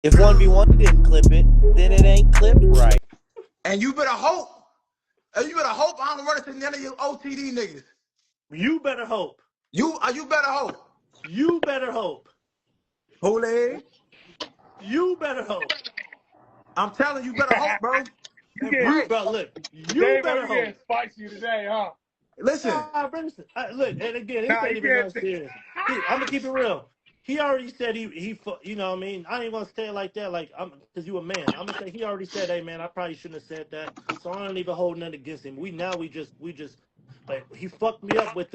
If 1v1 didn't clip it, then it ain't clipped right. And you better hope. I don't run into none of you OTD niggas. You better hope. You better hope. You better hope. Holy. You better hope. I'm telling you, better hope, bro. You, bro, look. You better hope. Getting spicy today, huh? Listen. Look, and again, this ain't even that serious. I'm gonna keep it real. He already said he you know what I mean? I ain't gonna say it like that, like cause you a man. I'm gonna say he already said, hey man, I probably shouldn't have said that. So I don't even hold nothing against him. We just but he fucked me up with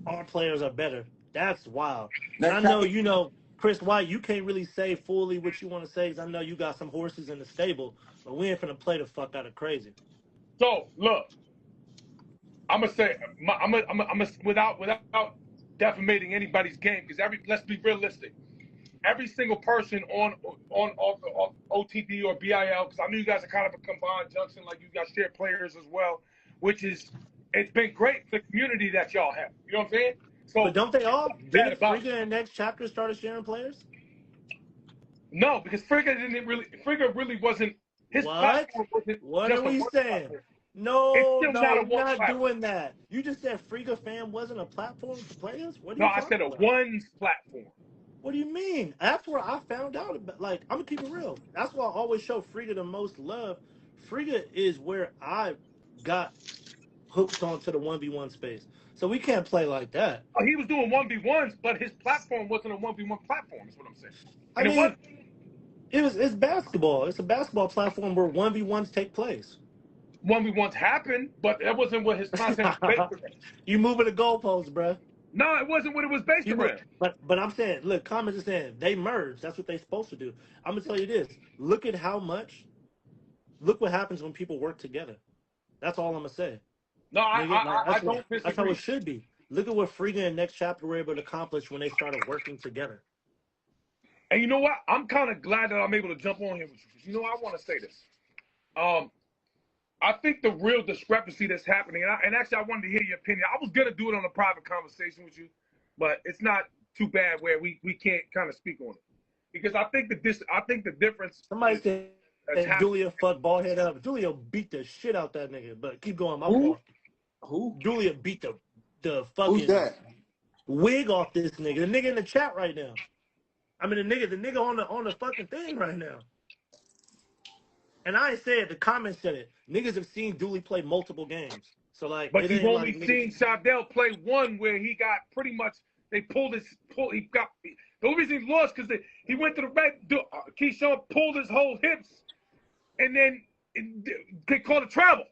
our players are better. That's wild. And I know, you know, Crswht, you can't really say fully what you want to say, because I know you got some horses in the stable, but we ain't finna play the fuck out of crazy. So look, I'm gonna say, without defamating anybody's game, because let's be realistic. Every single person on OTD or BIL, because I know you guys are kind of a combined junction, like you guys share players as well, it's been great for the community that y'all have. You know what I'm saying? So, but don't they all? Didn't Frigga and Next Chapter started sharing players? No, because Frigga really wasn't his platform. What are we saying? No, not doing that. You just said Frigga Fan wasn't a platform for players? What are you talking about? I said a one's platform. What do you mean? That's where I found out about, like, I'm gonna keep it real. That's why I always show Frigga the most love. Frigga is where I got hooked onto the 1v1 space. So we can't play like that. He was doing 1v1s, but his platform wasn't a 1v1 platform, is what I'm saying. And I mean, it's basketball. It's a basketball platform where 1v1s take place. 1v1s happen, but that wasn't what his content was based around. You moving the goalposts, bro. No, it wasn't what it was based around. But I'm saying, look, comments are saying they merged. That's what they're supposed to do. I'm gonna tell you this. Look what happens when people work together. That's all I'm gonna say. No, I don't disagree. That's how it should be. Look at what Frigga and Next Chapter were able to accomplish when they started working together. And you know what? I'm kind of glad that I'm able to jump on here with you. You know, I want to say this. I think the real discrepancy that's happening, and actually I wanted to hear your opinion. I was going to do it on a private conversation with you, but it's not too bad where we can't kind of speak on it. Because I think the difference. Somebody said Julia fucked Ballhead up. Julia beat the shit out that nigga, but keep going. Who? Julia beat the fucking wig off this nigga. The nigga in the chat right now. I mean, the nigga on the fucking thing right now. And I ain't said, the comments said it. Niggas have seen Dooley play multiple games. So, like, but you've only seen Shadell play one where he got pretty much, the only reason he lost because he went to the red, Keyshawn pulled his whole hips, and then they called a travel.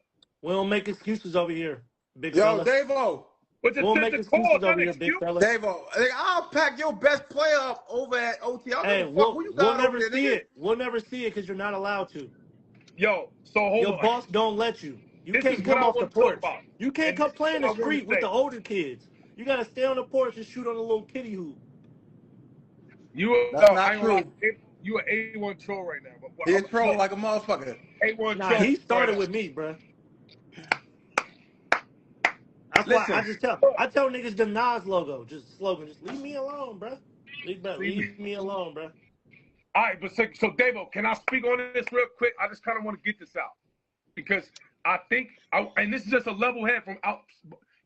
We don't make excuses over here, big fella. Davo. We don't make excuses over here, big fella. Davo, I'll pack your best player up over at OT. Hey, we'll never see it. We'll never see it because you're not allowed to. Yo, so hold on. Your boss don't let you. You can't come off the porch. You can't come play in the street with the older kids. You gotta stay on the porch and shoot on a little kitty hoop. That's not true. You an A1 troll right now. He's a troll like a motherfucker. A1 troll. He started with me, bro. That's why I tell niggas the Nas logo, just slogan, just leave me alone, bro. Leave me alone, bro. All right, but so Davo, can I speak on this real quick? I just kind of want to get this out because I think, and this is just a level head from out.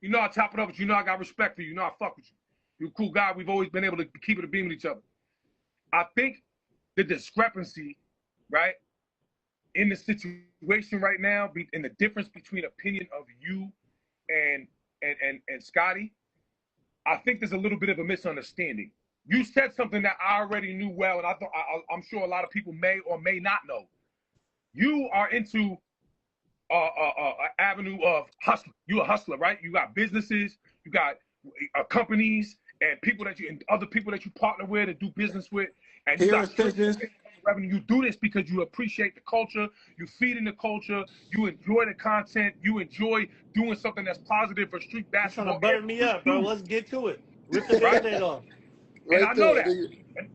You know, I chop it up, but you know I got respect for you. You know I fuck with you. You're a cool guy. We've always been able to keep it a beam with each other. I think the discrepancy, right, in the situation right now, and the difference between opinion of you and Scotty, I think there's a little bit of a misunderstanding. You said something that I already knew well, and I'm sure a lot of people may or may not know. You are into an avenue of hustle. You're a hustler, right? You got businesses, you got companies, and other people that you partner with and do business with, and you got revenue. You do this because you appreciate the culture, you feed in the culture, you enjoy the content, you enjoy doing something that's positive for street basketball. You're trying to butter me up, bro. Let's get to it. Rip the Band-Aid off. And I know that,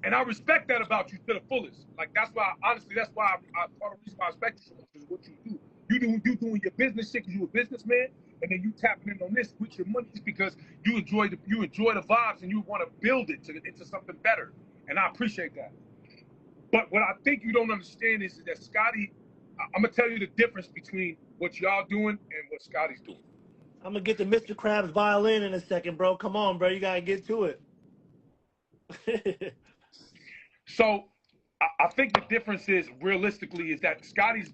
and I respect that about you to the fullest. Like that's why, honestly, that's why part of the reason why I respect you so much is what you do. You doing your business shit because you a businessman, and then you tapping in on this with your money because you enjoy the vibes and you want to build it into something better. And I appreciate that. But what I think you don't understand is that Scotty, I'm gonna tell you the difference between what y'all doing and what Scotty's doing. I'm gonna get to Mr. Krabs' violin in a second, bro. Come on, bro. You gotta get to it. So I think the difference is realistically is that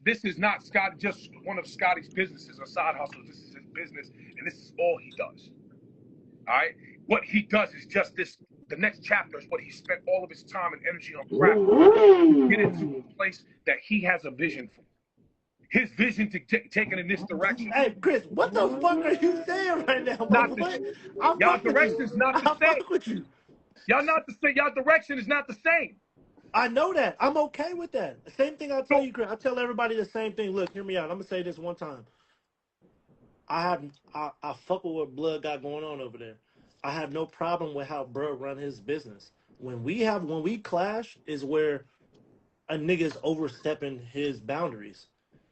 this is not Scotty, just one of Scotty's businesses or side hustles. This is his business, and this is all he does. All right. What he does is just this. The next chapter is what he spent all of his time and energy on craft to get into a place that he has a vision for. His vision to take it in this direction. Hey, Chris, what the fuck are you saying right now, my boy? Y'all direction is not the same. Fuck with you. Y'all not the same. Y'all direction is not the same. I know that. I'm okay with that. Same thing I tell you, Chris. I tell everybody the same thing. Look, hear me out. I'm gonna say this one time. I fuck with what Blood got going on over there. I have no problem with how Bro run his business. When we clash is where a nigga's overstepping his boundaries.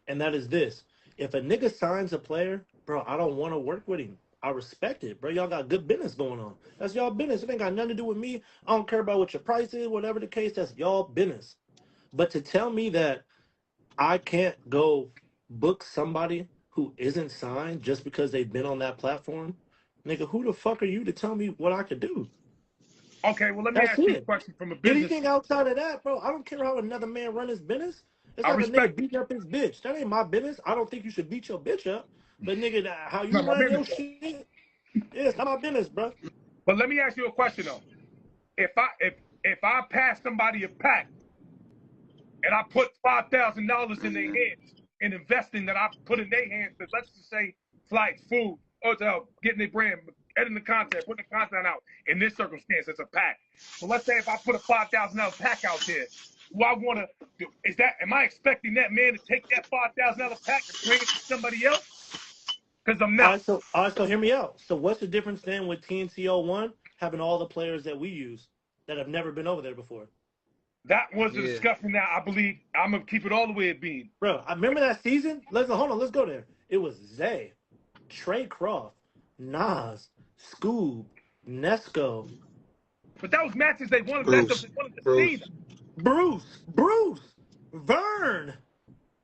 And that is this. If a nigga signs a player, bro, I don't want to work with him. I respect it, bro. Y'all got good business going on. That's y'all business. It ain't got nothing to do with me. I don't care about what your price is, whatever the case, that's y'all business. But to tell me that I can't go book somebody who isn't signed just because they've been on that platform, nigga, who the fuck are you to tell me what I could do? Okay, well, let me ask you a question from a business. Anything outside of that, bro, I don't care how another man run his business. It's I like respect a nigga beating up his bitch. That ain't my business. I don't think you should beat your bitch up. But nigga, how you Not my run your business. shit, it's not my business, bro. But let me ask you a question though. If I pass somebody a pack and I put $5,000 in their hands and investing that I put in their hands, to, let's just say flights, food, hotel, getting their brand, editing the content, putting the content out. In this circumstance, it's a pack. So let's say if I put a $5,000 pack out there, do I want to do? Am I expecting that man to take that $5,000 pack and bring it to somebody else? Because I'm not. All right, so hear me out. So what's the difference then with TNC 01 having all the players that we use that have never been over there before? That was a discussion that I believe I'm going to keep it all the way at being. Bro, I remember that season. Let's go there. It was Zay, Trey Croft, Nas, Scoob, Nesco. But that was matches they wanted. They wanted to see them. Bruce, Vern.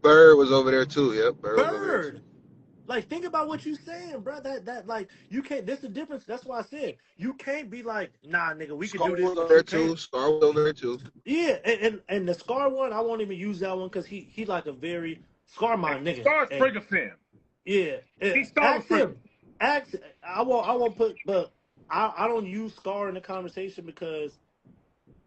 Bird was over there too. Yep, Bird was over there too. Like, think about what you saying, bro. That like, you can't. This is the difference. That's why I said you can't be like, nah, nigga, we can do this. Was over there too. Scar was over there too. Yeah, and the Scar one, I won't even use that one because he like a very Scar mind nigga. Scar's Trigger fan. Yeah, He started him. I won't put, but I don't use Scar in the conversation because,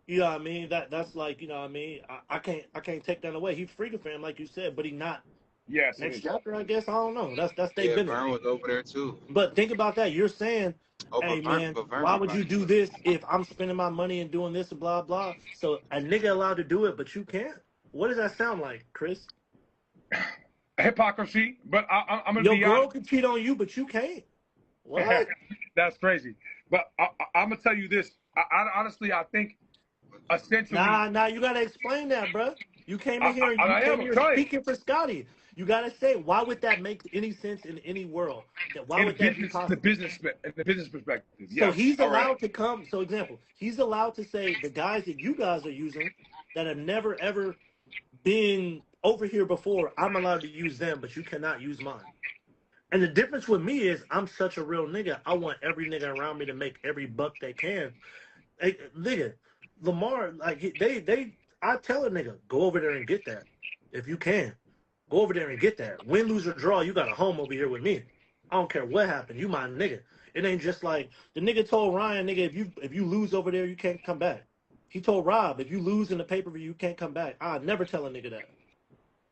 you know what I mean. That's like, you know what I mean. I can't take that away. He's Freaker fan, like you said, but he not. Yes. Next chapter, I guess. I don't know. That's their business. Vern was over there too. But think about that. You're saying, hey man, why would you do this if I'm spending my money and doing this and blah blah? So a nigga allowed to do it, but you can't. What does that sound like, Chris? Hypocrisy. But I'm gonna Your be girl honest. can cheat on you, but you can't. What? That's crazy. But I'm gonna tell you this. Honestly, I think essentially. Nah. You gotta explain that, bro. You came in here and you came here speaking for Scotty. You gotta say, why would that make any sense in any world? Why would that be possible? The business perspective. So he's allowed to come. So example, he's allowed to say the guys that you guys are using that have never ever been over here before, I'm allowed to use them, but you cannot use mine. And the difference with me is I'm such a real nigga. I want every nigga around me to make every buck they can. Hey, nigga, Lamar, like I tell a nigga, go over there and get that if you can. Go over there and get that. Win, lose, or draw, you got a home over here with me. I don't care what happened. You my nigga. It ain't just like the nigga told Ryan, nigga, if you lose over there, you can't come back. He told Rob, if you lose in the pay-per-view, you can't come back. I'd never tell a nigga that.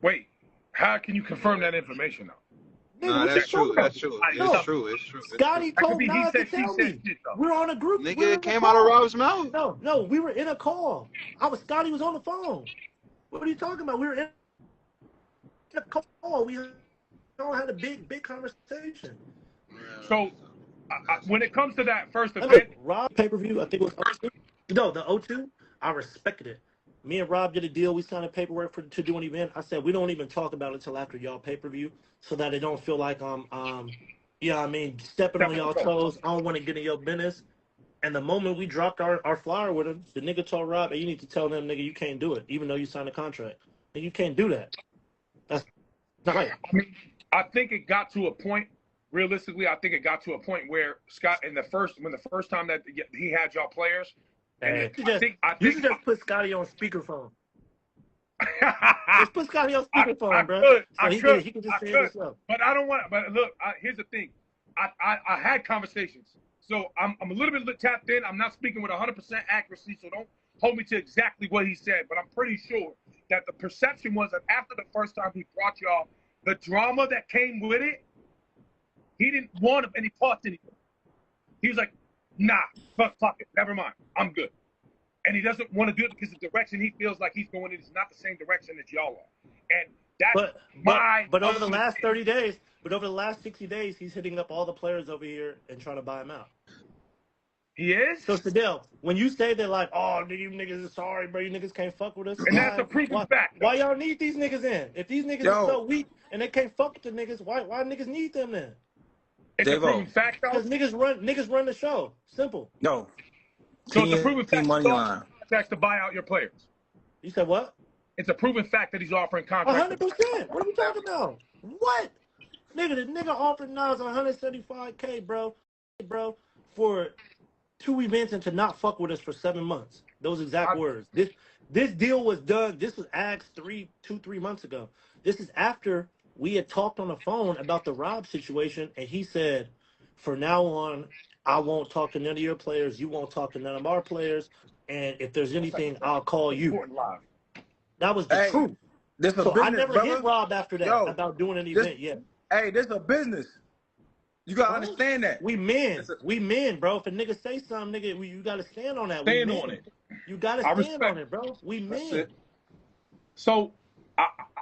Wait, how can you confirm that information though? Nah, that's true. That's true. It's true. Scotty told Nas to tell me. We're on a group. Nigga, it came out of Rob's mouth. No, we were in a call. Scotty was on the phone. What are you talking about? We were in a call. We all had a big conversation. So, when it comes to that first event, Rob pay-per-view, I think it was O2. No, the O2. I respected it. Me and Rob did a deal. We signed a paperwork to do an event. I said we don't even talk about it until after y'all pay-per-view, so that it don't feel like you know what I mean, stepping on y'all toes. I don't want to get in your business. And the moment we dropped our flyer with him, the nigga told Rob, hey, you need to tell them, nigga, you can't do it, even though you signed a contract. And you can't do that. That's not right. I mean, I think it got to a point, realistically, I think it got to a point where Scott, when the first time that he had y'all players, and you should just put Scotty on speakerphone. Just put Scotty on speakerphone, bro. He can just say it himself. But I don't want. But look, here's the thing. I had conversations, so I'm a little bit tapped in. I'm not speaking with 100% accuracy, so don't hold me to exactly what he said. But I'm pretty sure that the perception was that after the first time he brought y'all, the drama that came with it, he didn't want any parts anymore. He was like, nah, fuck it, never mind, I'm good. And he doesn't want to do it because the direction he feels like he's going in is not the same direction that y'all are. And that's But over the last 30 days, over the last 60 days, he's hitting up all the players over here and trying to buy them out. He is? So, Shadell, when you say they're like, oh, you niggas are sorry, bro, you niggas can't fuck with us. And that's a proven fact. Why y'all need these niggas in? If these niggas are so weak and they can't fuck with the niggas, why niggas need them then? It's a proven fact, though. Because niggas run the show. Simple. No. So it's a proven fact money line. Contracts to buy out your players. You said what? It's a proven fact that he's offering contracts. 100%. What are we talking about? What? Nigga, the nigga offered Nas $175K, bro, for 2 events and to not fuck with us for 7 months. Those exact words. This deal was done. This was asked 3 months ago. This is after we had talked on the phone about the Rob situation, and he said, from now on, I won't talk to none of your players. You won't talk to none of our players. And if there's anything, I'll call you. That was the truth. This so business, I never brother. hit Rob after that about doing an event yet. Hey, this is a business. You gotta understand that. We men, bro. If a nigga say something, nigga, you gotta stand on that. Stand on it. You gotta stand on it, bro. We men. So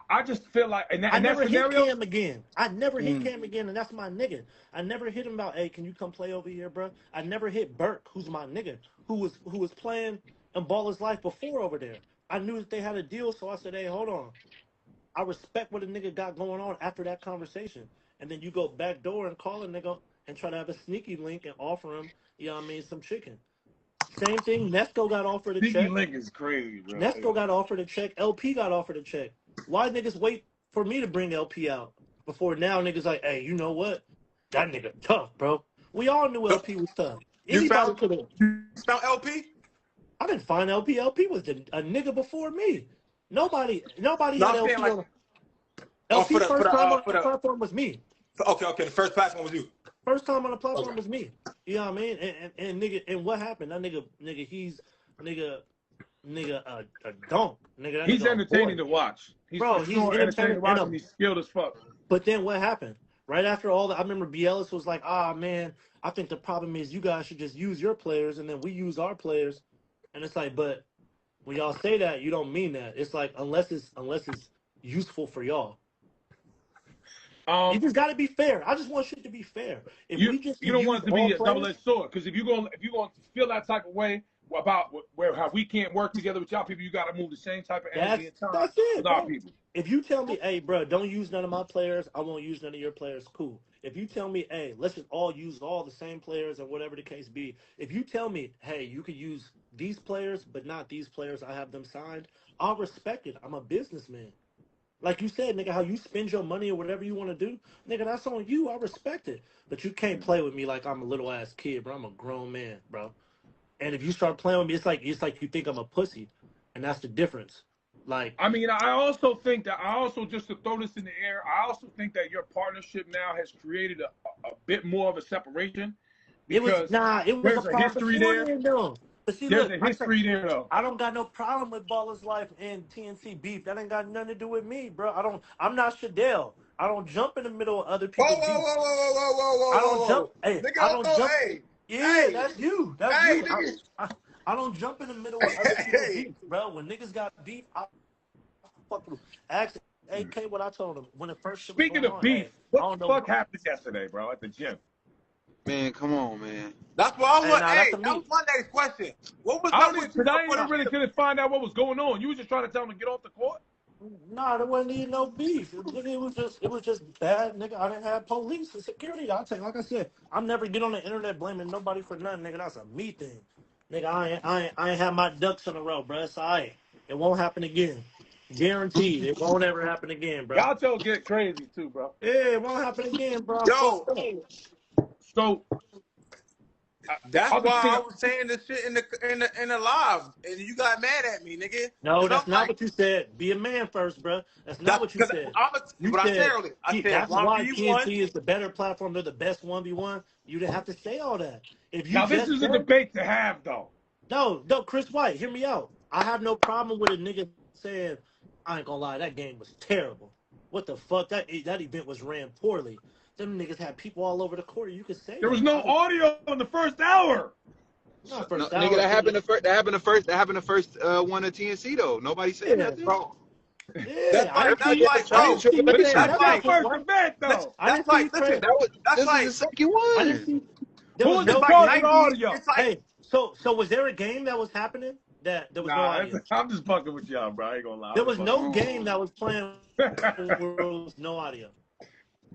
I just feel like, I never hit Cam again. I never hit Cam again, and that's my nigga. I never hit him about, hey, can you come play over here, bro? I never hit Burke, who's my nigga, who was playing and ball his life before over there. I knew that they had a deal, so I said, hey, hold on. I respect what a nigga got going on after that conversation. And then you go back door and call a nigga and try to have a sneaky link and offer him, you know what I mean, some chicken. Same thing, Nesco got offered a check. Sneaky link is crazy, bro. Nesco got offered a check. LP got offered a check. Why niggas wait for me to bring LP out before now niggas like, hey, you know what? That nigga tough, bro. We all knew LP was tough. You found LP? I didn't find LP. LP was a nigga before me. Nobody had LP on. LP's first time on the platform was me. Okay, the first platform was you. First time on the platform was me. You know what I mean? And nigga, and what happened? That nigga, he's a donk. Nigga, he's entertaining to watch. He's entertaining to watch, and he's skilled as fuck. But then what happened? Right after all that, I remember Bielis was like, man, I think the problem is you guys should just use your players and then we use our players. And it's like, but when y'all say that, you don't mean that. It's like, unless it's useful for y'all. You just got to be fair. I just want shit to be fair. If you don't want it to be a double-edged sword, because if you're going to feel that type of way about how we can't work together with y'all people, you got to move the same type of energy and time that's it, with our people. If you tell me, hey, bro, don't use none of my players, I won't use none of your players, cool. If you tell me, hey, let's just all use all the same players or whatever the case be, if you tell me, hey, you could use these players but not these players, I have them signed, I'll respect it. I'm a businessman. Like you said, nigga, how you spend your money or whatever you want to do, nigga, that's on you. I respect it. But you can't play with me like I'm a little-ass kid, bro. I'm a grown man, bro. And if you start playing with me, it's like you think I'm a pussy. And that's the difference. Like, I mean, I also think that, just to throw this in the air, I also think that your partnership now has created a bit more of a separation. It was a history there. But see, there's a history there, though. I don't got no problem with Baller's Life and TNC beef. That ain't got nothing to do with me, bro. I'm not Shadell. I don't jump in the middle of other people's beef. Whoa. I don't jump. Hey, nigga, I don't jump. Hey. Yeah, hey. That's you. That's hey, you. I don't jump in the middle of other people's beef, bro. When niggas got beef, I fuck with them. Ask AK what I told him when it first. Speaking of beef, what the fuck happened yesterday, bro, at the gym? Man, come on, man. That's what I was. That was my next question. What was I didn't really couldn't find out what was going on. You was just trying to tell him to get off the court. Nah, there wasn't even no beef. Nigga, it was just bad, nigga. I didn't have police and security. I'll tell you, like I said, I'm never get on the internet blaming nobody for nothing, nigga. That's a me thing. Nigga, I ain't have my ducks in a row, bro. It's all right. It won't happen again. Guaranteed. It won't ever happen again, bro. Y'all Joe get crazy too, bro. Yeah, it won't happen again, bro. Yo, So that's other why thing, I was saying this shit in the live, and you got mad at me, nigga. No, 'Cause that's I'm not like, what you said. Be a man first, bro. That's not that's what you because said. You what I said said earlier. I said that's why 1v1. TNC is the better platform. They're the best 1v1. You didn't have to say all that. If you now this just is a said debate to have though. no, Chris White, hear me out. I have no problem with a nigga saying, I ain't gonna lie, that game was terrible. What the fuck? That event was ran poorly. Them niggas had people all over the court. You could say There was that. no audio in the first hour. Not No, first nigga, hour. that happened the first one of TNC though. Nobody said Yeah, nothing. Bro, yeah. I didn't that's see. like, I bro, didn't see you But this say is that's nothing, your like, Chris first White. event though. I that's didn't see you like, listen, say. that's This is like, the second I didn't one. see. There Who was was in it's no like charge of game. the 90s. audio? It's like, Hey, so was there a game that was happening that there was no Nah, audio? I'm just fucking with y'all, bro. I ain't gonna lie. There I'm just was fucking no with game that was playing you. where there was no audio.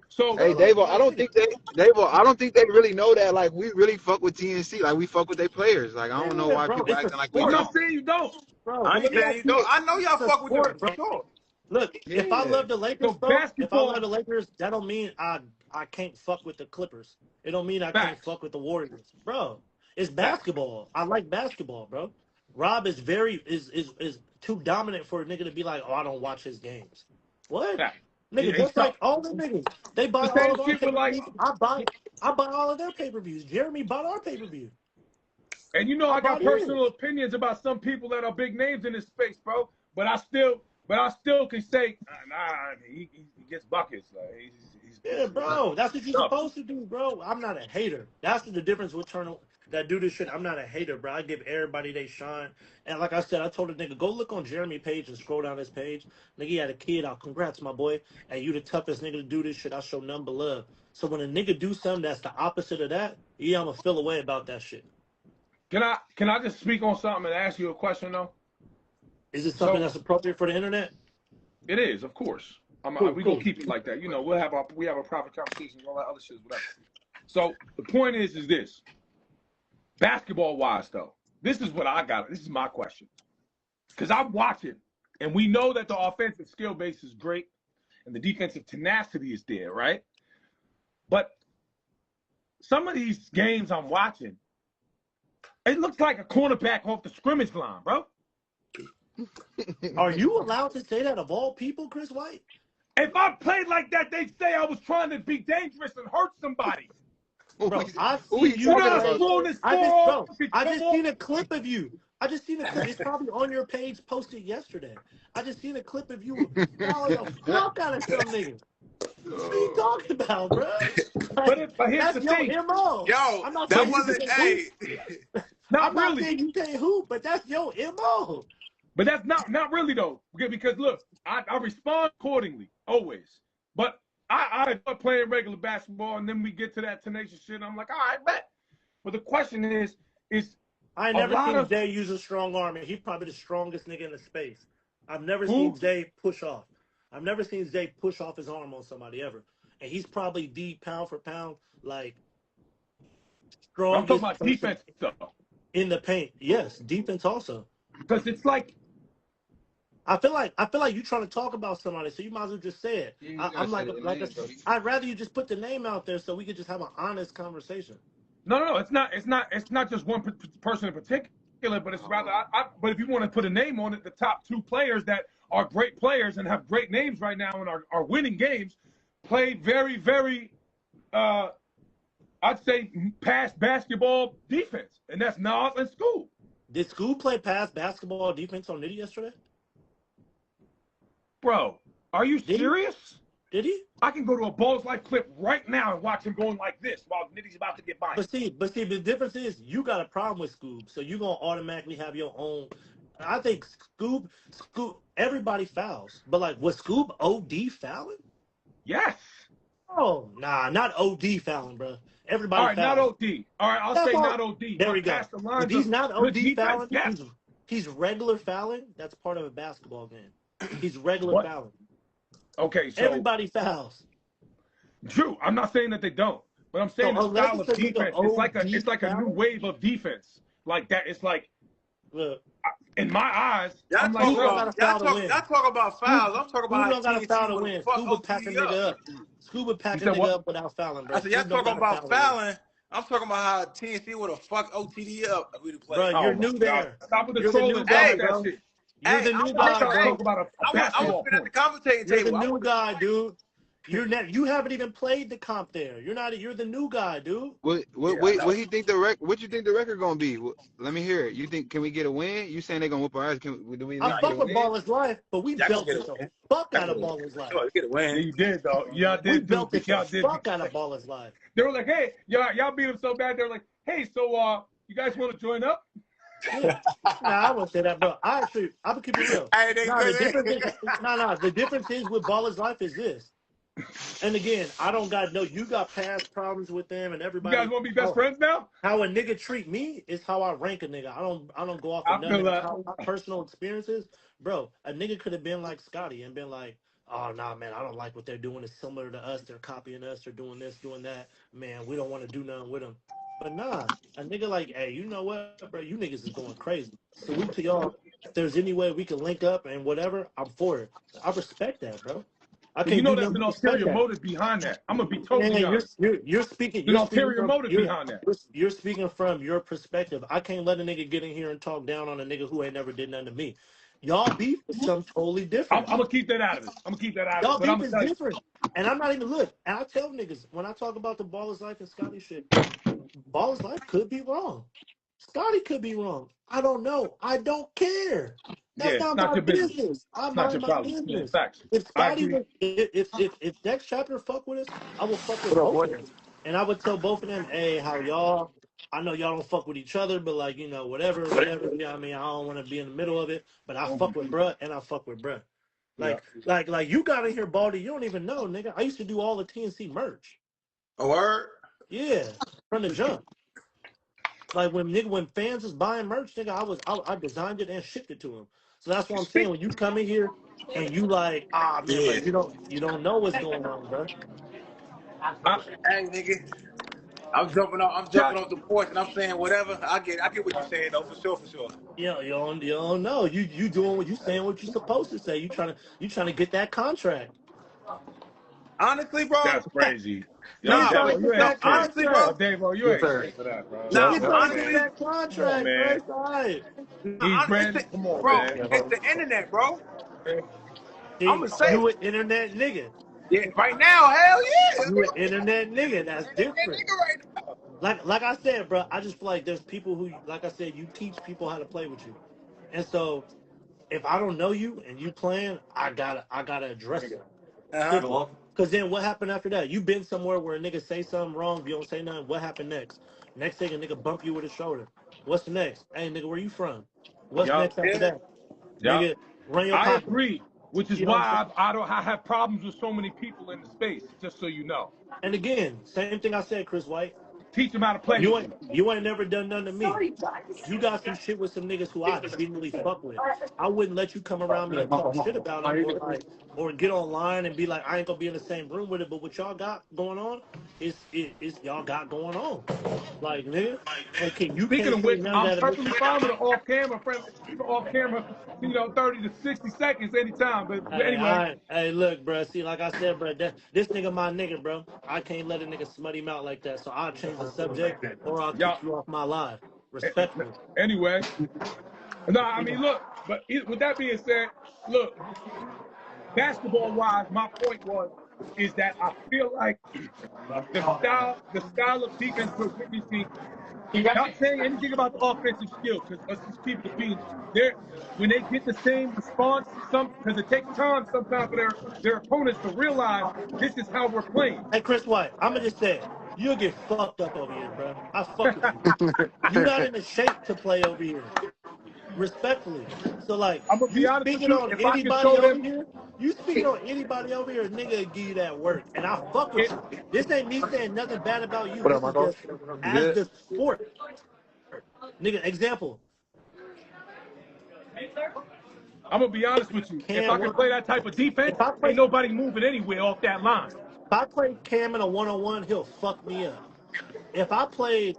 So Hey, Bro, Davo, I don't think they really know that. Like, we really fuck with TNC. Like, we fuck with their players. Like, I don't know yeah, why bro, people it's a acting like we I'm sport, not don't. saying you don't, bro. I But ain't let me saying ask you you don't. this: I know y'all it's a fuck with them sport, for bro. sure. Look, if I Yeah. love the so Lakers, bro, if I love basketball the Lakers, that don't mean I can't fuck with the Clippers. It don't mean I can't facts. fuck with the Warriors, bro. It's Facts. basketball. I like basketball, bro. Rob is very is too dominant for a nigga to be like, oh, I don't watch his games. What? Facts. Nigga, He's just tough. like all the niggas, they buy The all same of our shit pay with per like, views. I buy all of their pay per views. Jeremy bought our pay per view. and you know I I got bought his. personal opinions about some people that are big names in this space, bro. But I still can say, nah, he gets buckets. Like Yeah, bro. That's what you're tough. supposed to do, bro. I'm not a hater. That's the difference with Turner that do this shit. I'm not a hater, bro. I give everybody they shine. And like I said, I told a nigga, go look on Jeremy page and scroll down his page. Nigga, he had a kid out. Congrats, my boy. And you the toughest nigga to do this shit. I show none but love. So when a nigga do something that's the opposite of that, yeah, I'ma feel away about that shit. Can I just speak on something and ask you a question though? Is it something So that's appropriate for the internet? it is, of course. Cool, We cool. gonna keep it like that. You know, we have a private conversation, all that other shit, whatever. So the point is this: basketball wise, though, this is what I got. This is my question, because I'm watching, and we know that the offensive skill base is great, and the defensive tenacity is there, right? But some of these games I'm watching, it looks like a cornerback off the scrimmage line, bro. Are you allowed to say that of all people, Chris White? If I played like that, they'd say I was trying to be dangerous and hurt somebody. Bro, I Who we see You you know how talking play. strong this I just, score bro, I just seen a clip of you. I just seen a clip. It's probably on your page posted yesterday. I just seen a clip of you fouling the fuck out of some niggas. What are you talking about, bro? But here's That's the your thing. MO. Yo, I'm not that saying you wasn't. can't hoop. Hey, Not I'm not really. saying you can't hoop, but that's your MO. But that's not really though. Because look, I respond accordingly always. But I enjoy playing regular basketball, and then we get to that tenacious shit. And I'm like, all right, bet. But the question is I ain't a never lot seen of Jay use a strong arm, and he's probably the strongest nigga in the space. I've never who? seen Jay push off. I've never seen Jay push off his arm on somebody ever. And he's probably the pound for pound, like I'm talking strongest about person defense stuff. in the paint. Yes, defense also. Because it's like I feel like you trying to talk about somebody, so you might as well just say it. You gotta I'm say like the like I name, said, Brody. I'd rather you just put the name out there so we could just have an honest conversation. no, it's not just one person in particular, but it's rather but if you want to put a name on it, the top two players that are great players and have great names right now and are winning games play very, very I'd say past basketball defense, and that's Nas and School. Did School play pass basketball defense on Nitty yesterday? Bro, are you Did he? serious? Did he? I can go to a Balls Life clip right now and watch him going like this while Nitty's about to get by. But see, the difference is you got a problem with Scoob, so you're gonna automatically have your own. I think Scoob, everybody fouls, but like was Scoob OD fouling? Yes. Oh, nah, not OD fouling, bro. All Everybody right, not fouls. OD. All right, I'll That's say all. not OD. There we But go. past the If lines he's of not good OD defense, fouling, yes. he's regular fouling. That's part of a basketball game. He's regular What? fouling. Okay, so Everybody fouls. true. I'm not saying that they don't, but I'm saying So the unless style it's of a nigga defense. It's like a new fouling, wave of defense. Like that. It's like look, in my eyes, Y'all I'm like, Scooby don't bro, got a foul to win. y'all talk about fouls. I'm talking about Scooby how don't got a TNC foul to would win. have fucked Scuba pack a OTD nigga up. up. Scuba you pack a said nigga what? up without fouling, bro. I said, y'all Scooby don't talking got a foul about to win. fouling. I'm talking about how TNC would have fucked OTD up if we'd have Bro, played. you're Oh my new God! there. Stop with the You're the trolling. new Done guy, with that bro. shit. You're the new guy, Trying to bro. talk about a I was basketball sitting at the point. commentating You're the table. new guy, dude. You haven't even played the comp there. You're the new guy, dude. What he think the what you think the record gonna be? Let me hear it. You think can we get a win? You saying they gonna whoop our ass? Do we at I least get a fuck with win? Baller's Life, but we Y'all gonna get belted a the win. fuck Y'all out of gonna Baller's Life. get a win. Yeah, you did though. Y'all We did too. belted the Y'all did. fuck out of Baller's Life. They were like, hey, y'all beat them so bad. They're like, hey, so you guys want to join up? Yeah. Nah, I wouldn't say that, bro. I'm gonna keep it real. Hey, they Nah, the good. difference is the difference is with Baller's Life is this. And again, I don't got you got past problems with them and You everybody. guys want to be best friends now? How a nigga treat me is how I rank a nigga. I don't go off of I none feel of that. my personal experiences. Bro, a nigga could have been like Scotty and been like, oh nah man, I don't like what they're doing. It's similar to us, they're copying us, they're doing this, doing that. Man, we don't want to do nothing with them. But nah, a nigga like, hey, you know what, bro, you niggas is going crazy. Salute to y'all. If there's any way we can link up and whatever, I'm for it. I respect that, bro. I But you can't know do there's nothing an but respect ulterior that. motive behind that. I'm gonna be Man, totally honest. you're speaking There's an ulterior from motive behind that. you're speaking from your perspective. I can't let a nigga get in here and talk down on a nigga who ain't never did nothing to me. Y'all beef is something totally I'm different. gonna keep that out of it. I'm gonna keep that out of it. Y'all But I'm beef gonna is tell you, different. And I'm not even and I tell niggas when I talk about the Baller's Life and Scotty shit, Baller's Life could be wrong. Scotty could be wrong. I don't know. I don't care. yeah, That's it's not not my your business. business. I It's not mind your my problem. Yeah, business. facts. If I Scotty agree. was, if next chapter fuck with us, I will fuck with both of them, and I would tell both of them, hey, how y'all? I know y'all don't fuck with each other, but like whatever. You know what I mean? I don't want to be in the middle of it, but I fuck with bruh and I fuck with bruh. Yeah. Like you got in here, Baldy. You don't even know, nigga. I used to do all the TNC merch. A word? Yeah, from the jump. Like when fans was buying merch, nigga, I designed it and shipped it to them. So that's what I'm saying. Speak. When you come in here and you like, man, bro, Yeah. you don't know what's going on, bro. Hey, nigga. I'm jumping off the porch and I'm saying whatever. I get what you're saying though, for sure. You don't know. You doing what you saying what you supposed to say. You trying to get that contract. Honestly, bro. That's crazy. Yo, Nigga Nah, trying to but Davo, you get ain't no, that shit. honestly, contract. Yo, bro. Davo, you ain't shit for that, bro. Nah, Nigga trying to get honestly, that Come on, contract, bro. man. It's all right. He's it's Brandon. the Come on, bro. man. It's the internet, bro. I'm See, gonna say, you an internet nigga. yeah. Right now, hell yeah. You an internet nigga. That's That different. nigga right now. Like I said, bro, I just feel like there's people who, like I said, you teach people how to play with you. And so if I don't know you and you playing, I gotta address it. Simple. Because then what happened after that? You been somewhere where a nigga say something wrong, you don't say nothing. What happened next? Next thing a nigga bump you with his shoulder. What's the next? Hey nigga, where you from? What's Yup. next after Yeah. that? Yup. Nigga, run your I pocket. agree, which is You know what I'm why saying? I have problems with so many people in the space, just so you know. And again, same thing I said, Chris White. Teach them how to play with you. You ain't never done nothing to me. You got some shit with some niggas who I genuinely fuck with. I wouldn't let you come around me and talk shit about them or get online and be like, I ain't gonna be in the same room with it. But what y'all got going on is y'all got going on. Like nigga, okay, you Speaking can't of say which, none of I'm that to me. perfectly fine with an off-camera friend, even off-camera, 30 to 60 seconds anytime. But anyway, Hey, look, bro. See, like I said, bro, this nigga my nigga, bro. I can't let a nigga smut him out like that. So I'll change the subject or I'll y'all. kick you off my live. Respectfully. Anyway, no, I mean, look. But with that being said, look, basketball-wise, my point is that I feel like the style of defense we're witnessing. Not saying anything about the offensive skill, because let's just keep it being there. When they get the same response, because it takes time sometimes for their opponents to realize this is how we're playing. Hey, Chris White, I'ma just say it. You'll get fucked up over here, bro. I fuck with you. You're not in the shape to play over here. Respectfully. So like I'm gonna be you honest with speaking you. on If I can anybody show over them, here, nigga will give you that work. And I fuck with you. This ain't me saying nothing bad about you. What up, This is Marco? just You as good? the sport. Nigga, example. I'm gonna be honest with you. If I Cam can one. play that type of defense, If I ain't play nobody moving anywhere off that line. Cam in a 1-on-1, he'll fuck me up. If I played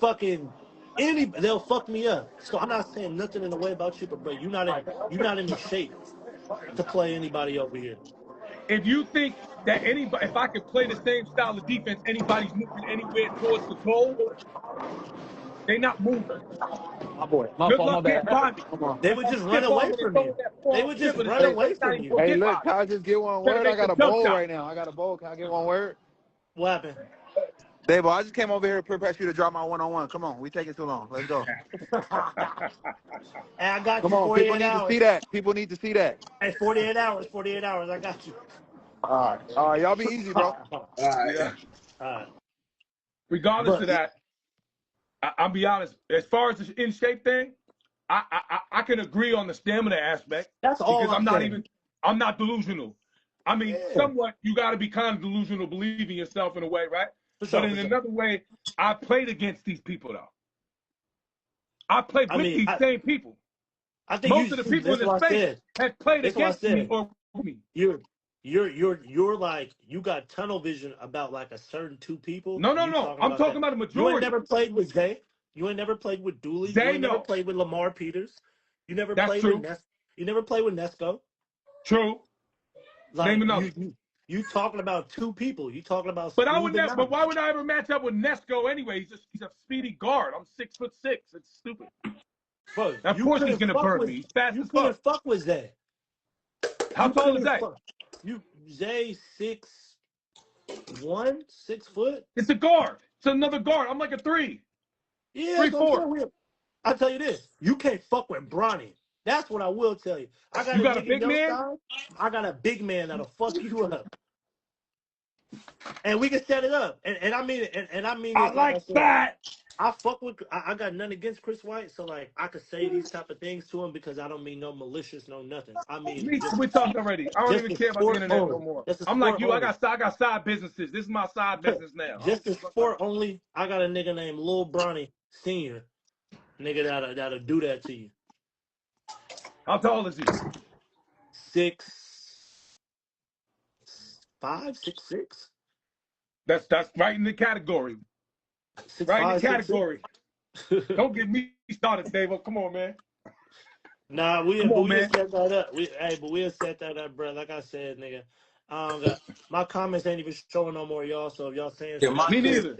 fucking they'll fuck me up. So I'm not saying nothing in the way about you, but bro, you're not in the shape to play anybody over here. If you think that anybody, if I could play the same style of defense, anybody's moving anywhere towards the goal, they not moving. My boy. My Good fault, my luck getting bad. by me. Come on. They That's would like just run Streetball away when they from throw you. that They ball would up just the run same away place, not from even you. gonna Hey, get by look, me. can I just get one Better word? I make got the a jump bowl shot. right now. I got a bowl. Can I get one word? What happened? Dave, I just came over here to prepare you to drop my one-on-one. Come on, we taking too long. Let's go. Hey, I got Come you on, people 48 need to hours. see that. People need to see that. Hey, 48 hours, 48 hours. I got you. All right, y'all be easy, bro. All All right. Yeah. right. Regardless But of that, I'll be honest. As far as the in shape thing, I can agree on the stamina aspect that's all because I'm saying. I'm not delusional. I mean, Yeah. somewhat you got to be kind of delusional, believing yourself in a way, right? For But sure, in for sure. another way, I played against these people though. I played I with mean, these same people. I think Most of the people in that's the what I space said. have played That's what I against me said. or with me. You're like, you got tunnel vision about like a certain two people, and you No. talking I'm about talking that. about a You ain't majority. never played with Zay. You ain't never played with Dooley. You They ain't never know. played with Lamar Peters. You never That's played with true. You never played with Nesco. True. Name Like another. you talking about two people. You talking about But I Smooth would and never. But Nine. why would I ever match up with Nesco anyway? He's a speedy guard. I'm 6'6". It's stupid. Bro, Of course he's gonna burn me. He's fast you as fuck. couldn't fuck with Zay. How You tall is couldn't that? fuck. You Zay 6'1", 6 foot. It's a guard. It's another guard. I'm like a 3, Yeah, three, that's what I'm 4. saying. I'll tell you this. You can't fuck with Bronny. That's what I will tell you. I got You a got a nigga big your man? side. I got a big man that'll fuck you up. And we can set it up. And I mean it. And I mean I this, like I like said. that. I got nothing against Crswht, so like I could say these type of things to him because I don't mean no malicious, no nothing. I mean We talked already. I don't just even the care about the sport internet no only. more. That's the I'm like sport you. I only. got side businesses. This is my side business now. I Just don't the give a fuck about sport only. I got a nigga named Lil Bronny Senior. Nigga that'll do that to you. How tall is he? 6'5", 6'6". That's right in the category. Six Right in the five, 6'6". category. Don't get me started, Dave. Come on, man. Nah, Come on, we'll man. set that up. We'll set that up, bro. Like I said, nigga, I don't got my comments ain't even showing no more, y'all. So if y'all saying Yeah, shit, my Me it's shit. neither.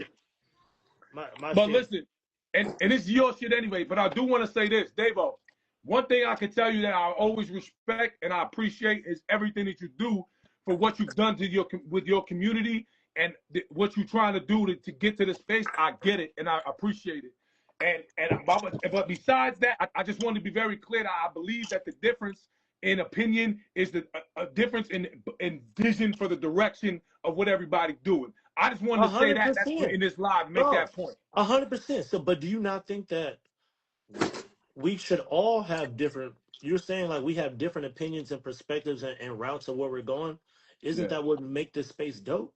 my But shit. listen, and it's your shit anyway. But I do want to say this, Davo. One thing I can tell you that I always respect and I appreciate is everything that you do for what you've done to with your community and what you're trying to do to get to this space. I get it and I appreciate it. But besides that, I just want to be very clear that I believe that the difference in opinion is a difference in vision for the direction of what everybody's doing. I just wanted to say that 100%, in this live, make bro. that point. 100%. So, but do you not think that we should all have different? You're saying like we have different opinions and perspectives and routes of where we're going. Isn't Yeah. that what make this space dope?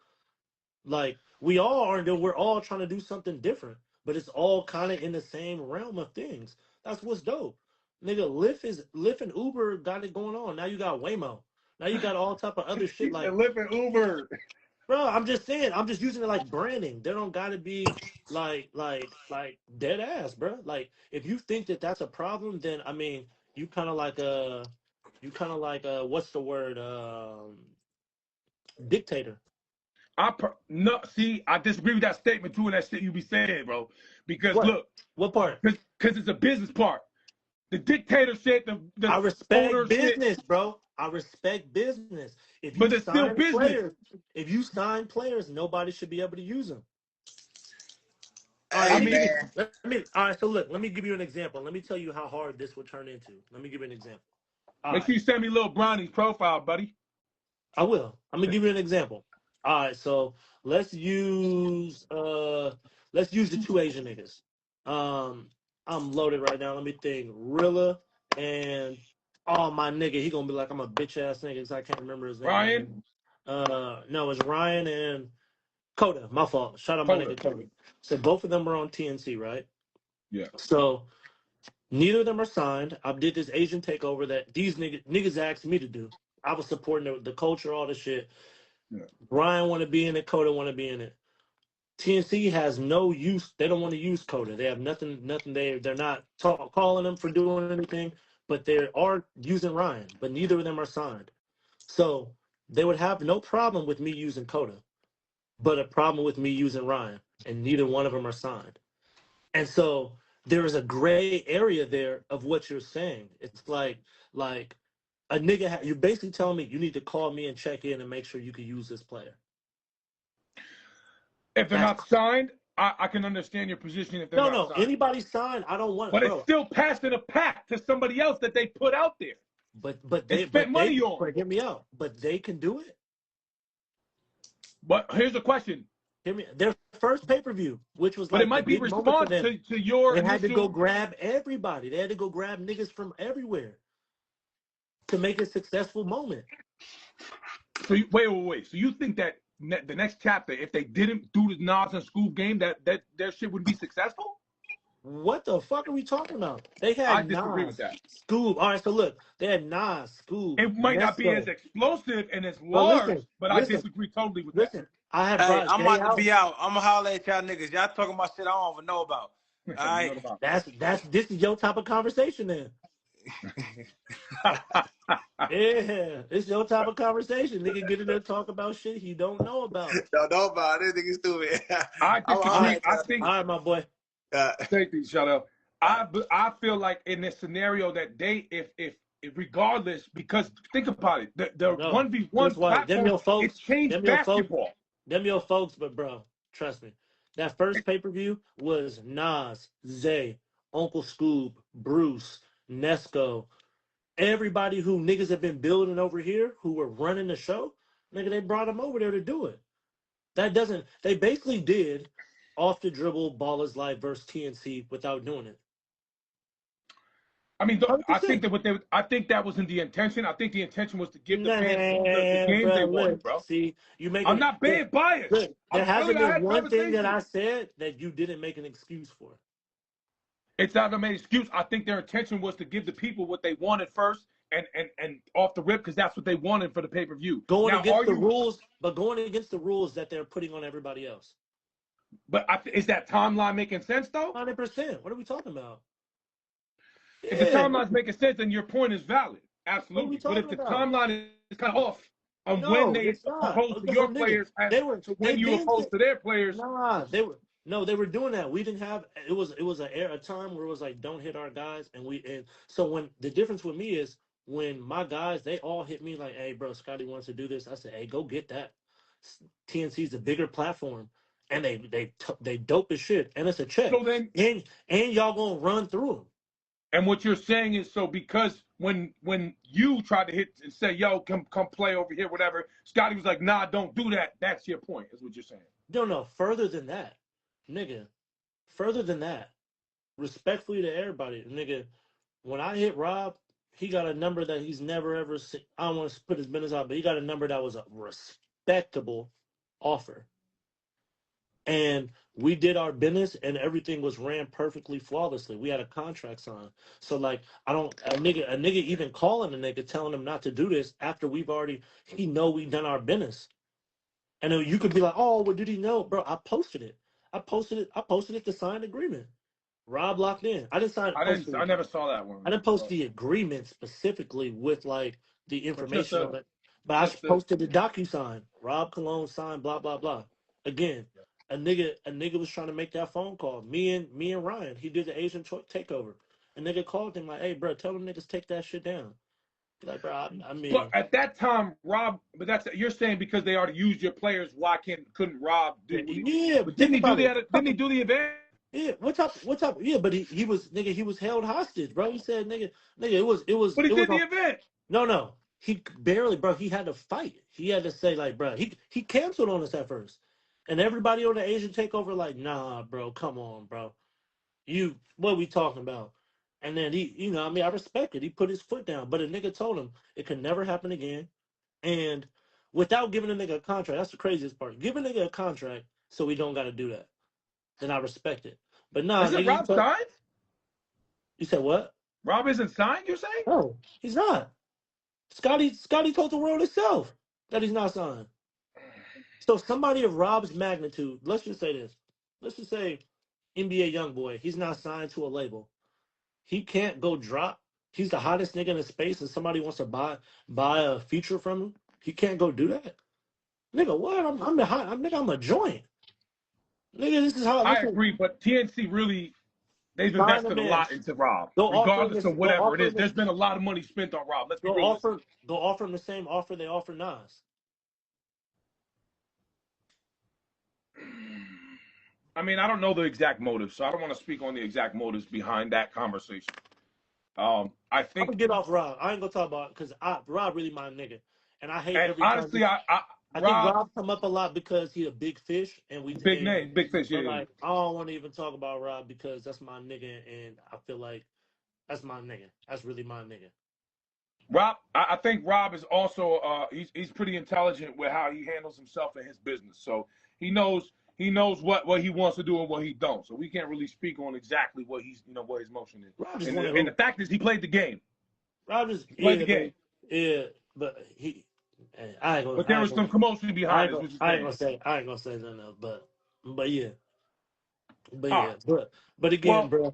Like we all are, we're all trying to do something different, but it's all kind of in the same realm of things. That's what's dope. Nigga, Lyft and Uber got it going on. Now you got Waymo. Now you got all type of other shit. He said Like, Lyft and Uber. bro, I'm just saying. I'm just using it like branding. They don't got to be like dead ass, bro. Like, if you think that that's a problem, then I mean, you kind of like what's the word? Dictator. No, see, I disagree with that statement too, and that shit you be saying, bro. Because What? look, What part? because it's a business part. The dictator shit, the I respect owner shit, business, bro. I respect business. but it's still business. If you sign players, nobody should be able to use them. All right, Hey, man. all right, so look, let me give you an example. Let me tell you how hard this would turn into. Let me give you an example. All Make right, sure you send me little Brownie's profile, buddy. I will. I'm gonna give you an example. All right, so let's use the two Asian niggas. I'm loaded right now. Let me think. Rilla and my nigga, he gonna be like I'm a bitch ass nigga because I can't remember his name. Ryan, No, it's Ryan and Coda. My fault. Shout out my Coda. nigga Coda. So both of them were on TNC, right? Yeah. So Neither of them are signed. I did this Asian takeover that these niggas asked me to do. I was supporting the culture, all the shit. Yeah. Brian want to be in it. Coda want to be in it. TNC has no use. They don't want to use Coda. They have nothing. They're not calling them for doing anything, but they are using Ryan. But neither of them are signed. So they would have no problem with me using Coda, but a problem with me using Ryan, and neither one of them are signed. And so there is a gray area there of what you're saying. It's like a nigga. You're basically telling me you need to call me and check in and make sure you can use this player. If they're not signed, I can understand your position. If they're not signed. Anybody signed, I don't want. But bro. It's still passing a pack to somebody else that they put out there. But they spent money on. But hear me out. But they can do it. But here's the question. Hear me. Their first pay-per-view, which was but it might be response to your. They had to go grab everybody. They had to go grab niggas from everywhere to make a successful moment. So wait. So you think that the next chapter, if they didn't do the Nas and Scoob game, that their shit would be successful? What the fuck are we talking about? They had I disagree Nas, with that. Scoob. All right, so look, they had Nas, Scoob. It might not be as explosive and as large, but I disagree totally with that. I have. Hey, I'm about to be out. I'm gonna holler at y'all niggas. Y'all talking about shit I don't even know about. All right. This is your type of conversation then. Yeah, it's your type of conversation. Nigga get in there talk about shit he don't know about. Don't know about it. Nigga stupid. I think. All right, my boy. Thank you, Shadell. I feel like in this scenario that they, if regardless, because think about it, the 1v1 platform, it's changed basketball. Them your folks, but bro, trust me. That first pay-per-view was Nas, Zay, Uncle Scoob, Bruce, Nesco, everybody who niggas have been building over here who were running the show. Nigga, they brought them over there to do it. They basically did off the dribble Ballers Life versus TNC without doing it. I mean, I think that wasn't the intention. I think the intention was to give the fans the game they wanted, bro. See, I'm not being biased. Look, there hasn't been one thing that I said that you didn't make an excuse for. It's not an excuse. I think their intention was to give the people what they wanted first and off the rip because that's what they wanted for the pay-per-view. Going against the rules that they're putting on everybody else. But is that timeline making sense, though? 100%. What are we talking about? If the timeline's making sense, then your point is valid. Absolutely. But if the timeline is kind of off on when they opposed to your players when you opposed to their players. They were doing that. We didn't have it was a time where it was like don't hit our guys and so when the difference with me is when my guys they all hit me like, hey bro, Scotty wants to do this. I said, hey, go get that. TNC's a bigger platform and they dope as shit and it's a check. So then, and y'all gonna run through them. And what you're saying is so because when you tried to hit and say, yo, come play over here, whatever, Scotty was like, nah, don't do that. That's your point, is what you're saying. No, further than that. Nigga, further than that. Respectfully to everybody, nigga, when I hit Rob, he got a number that he's never ever seen. I don't want to put his business out, but he got a number that was a respectable offer. And we did our business and everything was ran perfectly flawlessly. We had a contract signed. So like a nigga even calling a nigga telling him not to do this after we done our business. And then you could be like, oh, well, did he know? Bro, I posted it. I posted it to sign agreement. Rob locked in. I never saw that one. I didn't post the agreement specifically with like the information on it. But I posted the DocuSign. Rob Cologne signed, blah, blah, blah. Again. A nigga was trying to make that phone call. Me and Ryan, he did the Asian takeover. A nigga called him like, "Hey, bro, tell them niggas take that shit down." Like, bro, I mean. But at that time, Rob, you're saying because they already used your players, why couldn't Rob do? Yeah, but didn't he do the event? Yeah, what's up? Yeah, but he was held hostage, bro. He said, nigga, it was. But he did the event. No, he barely, bro. He had to fight. He had to say like, bro, he canceled on us at first. And everybody on the Asian takeover like, nah, bro, come on, bro. What are we talking about? And then I respect it. He put his foot down. But a nigga told him it could never happen again. And without giving a nigga a contract, that's the craziest part. Give a nigga a contract so we don't got to do that. Then I respect it. But nah. Is it Rob signed? You said what? Rob isn't signed, you're saying? No, he's not. Scotty told the world itself that he's not signed. So somebody of Rob's magnitude, let's just say this. Let's just say NBA YoungBoy, he's not signed to a label. He can't go drop. He's the hottest nigga in the space, and somebody wants to buy a feature from him. He can't go do that. Nigga, what? I'm a joint. Nigga, this is how I agree, but TNC really, they've invested a lot into Rob, regardless of whatever it is. There's been a lot of money spent on Rob. Let's be real. Go offer him the same offer they offer Nas. I mean, I don't know the exact motives, so I don't want to speak on the exact motives behind that conversation. I think I'm gonna get off Rob. I ain't gonna talk about it because Rob really my nigga, and I hate every honestly, time. I think Rob come up a lot because he's a big fish, and we big name, big fish. Yeah, like I don't want to even talk about Rob because that's my nigga, and I feel like that's my nigga. That's really my nigga. Rob, I think Rob is also he's pretty intelligent with how he handles himself in his business. So he knows what he wants to do and what he don't. So we can't really speak on exactly what what his motion is. And the fact is he played the game. Rob just played the game. Yeah, but he. I ain't gonna. But there was some commotion behind it. I ain't gonna say nothing else. But yeah. But again, bro.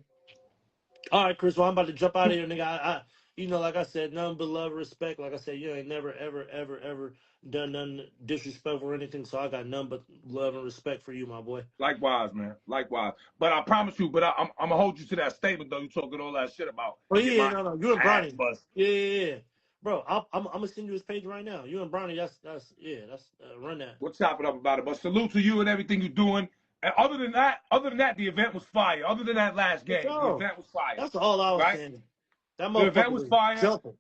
All right, Chris. Well, I'm about to jump out of here, nigga. I like I said, nothing but love, respect. Like I said, you ain't never, ever done nothing disrespectful or anything. So I got nothing but love and respect for you, my boy. Likewise, man. Likewise. But I promise you. But I'm gonna hold you to that statement, though. You talking all that shit about. Oh yeah, no. You and Bronny. Yeah. Bro, I'm gonna send you his page right now. You and Bronny, that's run that. We'll chop it up about it. But salute to you and everything you're doing. And other than that, the event was fire. Other than that last game, the event was fire. That's all I was saying. That the event was fire. Jumping.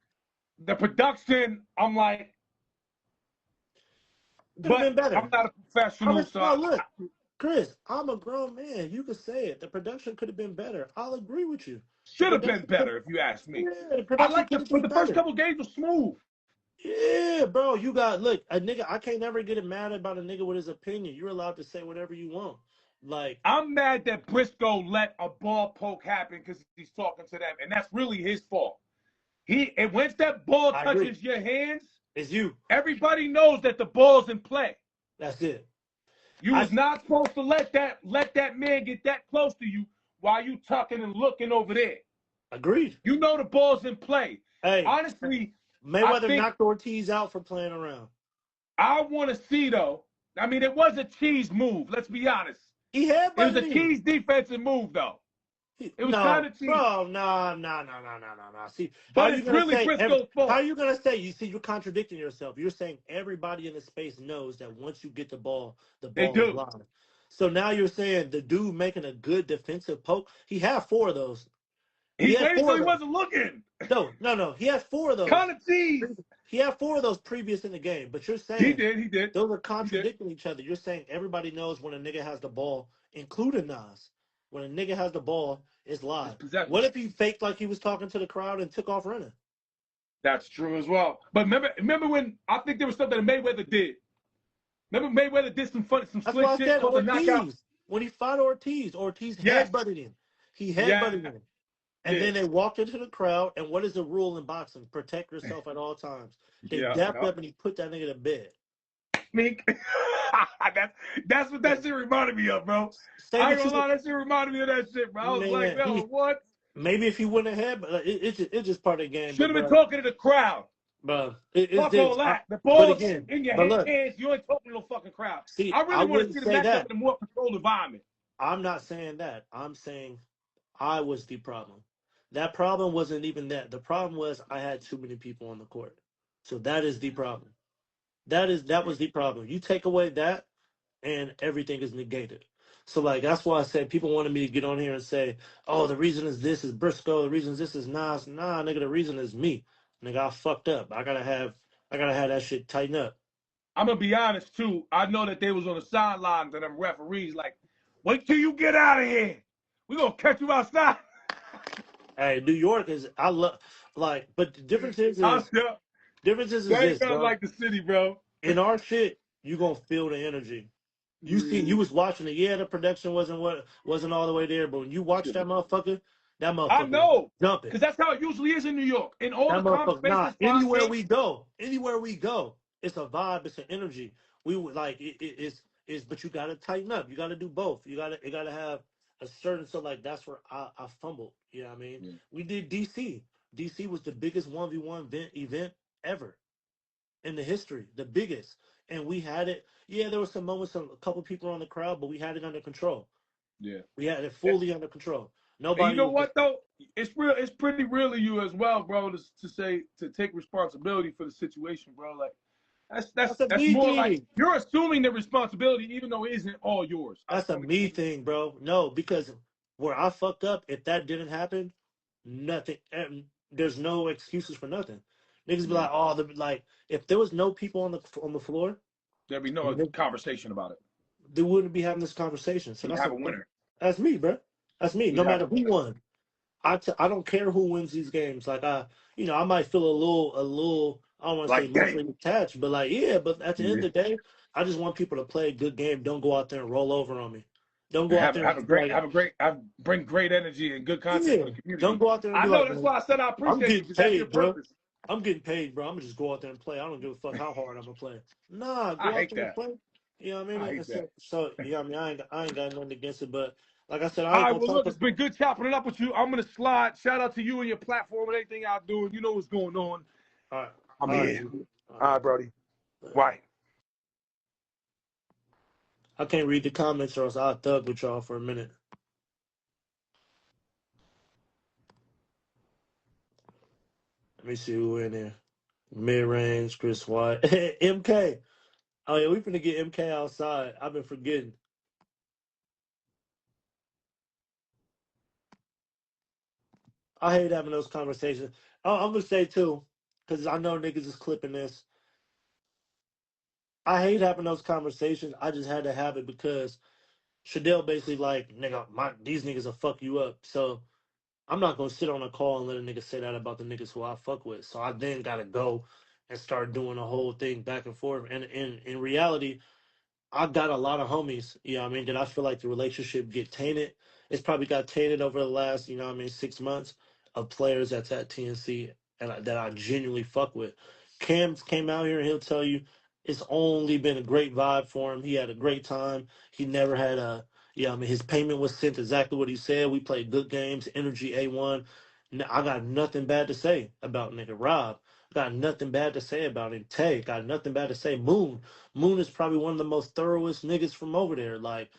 The production, I'm like, but been better. I'm not a professional. Look, Chris, I'm a grown man. You could say it. The production could have been better. I'll agree with you. Should have been better, if you ask me. Yeah, I like the first couple games were smooth. Yeah, bro. You got a nigga. I can't never get mad about a nigga with his opinion. You're allowed to say whatever you want. Like, I'm mad that Briscoe let a ball poke happen because he's talking to them, and that's really his fault. And once that ball touches your hands, it's you. Everybody knows that the ball's in play. That's it. You was not supposed to let that man get that close to you while you tucking and looking over there. Agreed. You know the ball's in play. Hey, honestly, Mayweather knocked Ortiz out for playing around. I want to see though. I mean, it was a cheese move. Let's be honest. It was a cheese defensive move though. It was kind of cheese. Bro, no. See, but it's really Briscoe's fault. How are you gonna say? You see, you're contradicting yourself. You're saying everybody in the space knows that once you get the ball is live. So now you're saying the dude making a good defensive poke. He had 4 of those. He wasn't looking. No. He had 4 of those. Kind of cheese. He had 4 of those previous in the game. But you're saying he did. Those are contradicting each other. You're saying everybody knows when a nigga has the ball, including Nas. When a nigga has the ball, it's live. What if he faked like he was talking to the crowd and took off running? That's true as well. But remember when I think there was something that Mayweather did. Remember Mayweather did some slick shit called the knockout. When he fought Ortiz headbutted him. He headbutted him. And then they walked into the crowd, and what is the rule in boxing? Protect yourself at all times. They dapped up and he put that nigga to bed. Mink. That's what that shit reminded me of, bro. I ain't gonna lie, that shit reminded me of that shit, bro. I was like, yo, what? Maybe if he wouldn't have had, but it's just part of the game. Should have been talking to the crowd. Bro, fuck all that. The ball's in your hands. You ain't talking to no fucking crowd. See, I really want to see the matchup in a more controlled environment. I'm not saying that. I'm saying I was the problem. That problem wasn't even that. The problem was I had too many people on the court. So that is the problem. That was the problem. You take away that, and everything is negated. So that's why I said people wanted me to get on here and say, "Oh, the reason is this is Briscoe. The reason is this is Nas." Nah, nigga, the reason is me. Nigga, I fucked up. I gotta have that shit tighten up. I'm gonna be honest too. I know that they was on the sidelines and them referees like, "Wait till you get out of here. We gonna catch you outside." Hey, New York is but the difference is this, bro. Like the city, bro. In our shit, you gonna feel the energy. You was watching it. Yeah, the production wasn't all the way there, but when you watch that motherfucker, That I motherfucker was know, jumping. because that's how it usually is in New York. In all That the motherfucker, conversations, nah, spot anywhere we go, it's a vibe, it's an energy. We would like it's but you gotta tighten up. You gotta do both. It gotta have a certain so like that's where I fumbled. You know what I mean? Yeah. We did DC. DC was the biggest 1v1 event ever in the history, the biggest. And we had it, yeah, there was some moments, a couple people on the crowd, but we had it under control. Yeah. We had it fully under control. And you Nobody know was what though? It's real. It's pretty real of you as well, bro. To take responsibility for the situation, bro. Like that's a that's me more like thing. you're assuming the responsibility, even though it isn't all yours. I That's just a want to me thing, bro. No, because where I fucked up, if that didn't happen, nothing. There's no excuses for nothing. Niggas be yeah. like, oh, like if there was no people on the floor, There'd be no conversation about it. they wouldn't be having this conversation. So You'd have a winner. that's me, bro. That's me. You'd No have matter a who winner. won, I don't care who wins these games. Like I might feel a little. I don't want to say Like, dang. emotionally attached, but like, yeah. But at the end of Yeah. the day, I just want people to play a good game. Don't go out there and roll over on me. Don't go out Have there and have a be great like, bring great energy and good content for yeah. the Don't community. go out there and I be know like, that's man, why I said I I'm appreciate you getting because that's your paid, bro. purpose. I'm getting paid, bro. I'm gonna just go out there and play. I don't give a fuck how hard I'm gonna play. Nah, I go out hate there and that. play. You know what I I mean? hate And that. so you know what I mean? I ain't got nothing against it, but like I said, I All ain't right, gonna well, talk. look, it's been good chopping it up with you. I'm going to slide. Shout out to you and your platform and everything y'all doing. You know what's going on. All right, I'm all right, here. G. All right, Brody. Right. I can't read the comments, or else I'll thug with y'all for a minute. Let me see who in there. Mid range, Crswht, MK. Oh yeah, we finna get MK outside. I've been forgetting. I hate having those conversations. I'm gonna say too, because I know niggas is clipping this. I hate having those conversations. I just had to have it because Shadell basically like, nigga, these niggas will fuck you up. So I'm not gonna sit on a call and let a nigga say that about the niggas who I fuck with. So I then gotta go and start doing a whole thing back and forth. And in reality, I got a lot of homies, you know what I mean, that I feel like the relationship get tainted. It's probably got tainted over the last, you know what I mean, 6 months of players that's at TNC and that I genuinely fuck with. Cam's came out here and he'll tell you it's only been a great vibe for him. He had a great time. He never had you know what I mean, his payment was sent exactly what he said. We played good games, energy A1. I got nothing bad to say about nigga Rob. Got nothing bad to say about him. Tay, got nothing bad to say. Moon is probably one of the most thoroughest niggas from over there. Like,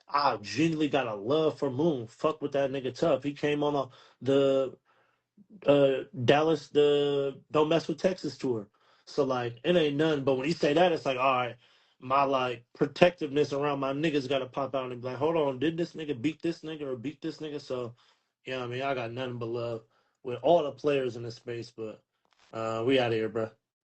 I genuinely got a love for Moon. Fuck with that nigga tough. He came on the Dallas, the Don't Mess with Texas tour. So like, it ain't nothing. But when you say that, it's like, all right, my like protectiveness around my niggas got to pop out and be like, hold on, did this nigga beat this nigga or beat this nigga? So, you know what I mean? I got nothing but love with all the players in this space. But we out of here, bro.